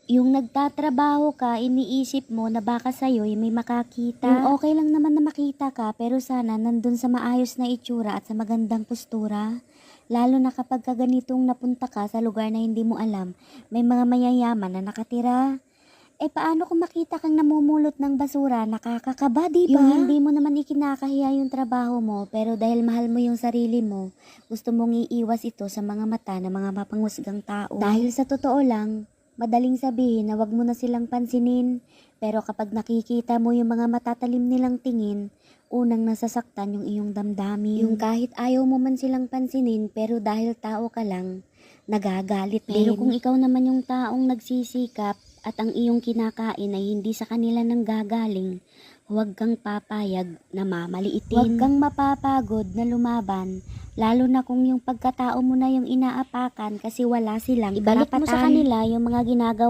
Yung nagtatrabaho ka, iniisip mo na baka sa'yo'y may makakita. Yung okay lang naman na makita ka, pero sana nandun sa maayos na itsura at sa magandang postura. Lalo na kapag ganitong napunta ka sa lugar na hindi mo alam, may mga mayayaman na nakatira. Paano kung makita kang namumulot ng basura? Nakakakaba, diba? Yung hindi mo naman ikinakahiya yung trabaho mo, pero dahil mahal mo yung sarili mo, gusto mong iiwas ito sa mga mata ng mga mapanghusgang tao. Dahil sa totoo lang, madaling sabihin na wag mo na silang pansinin, pero kapag nakikita mo yung mga matatalim nilang tingin, unang nasasaktan yung iyong damdamin. Yung kahit ayaw mo man silang pansinin, pero dahil tao ka lang, nagagalit din. Pero kung ikaw naman yung taong nagsisikap at ang iyong kinakain ay hindi sa kanila nang gagaling, huwag kang papayag na mamaliitin. Huwag kang mapapagod na lumaban, lalo na kung yung pagkatao mo na yung inaapakan kasi wala silang karapatan. Ibalik mo sa kanila yung mga ginagawa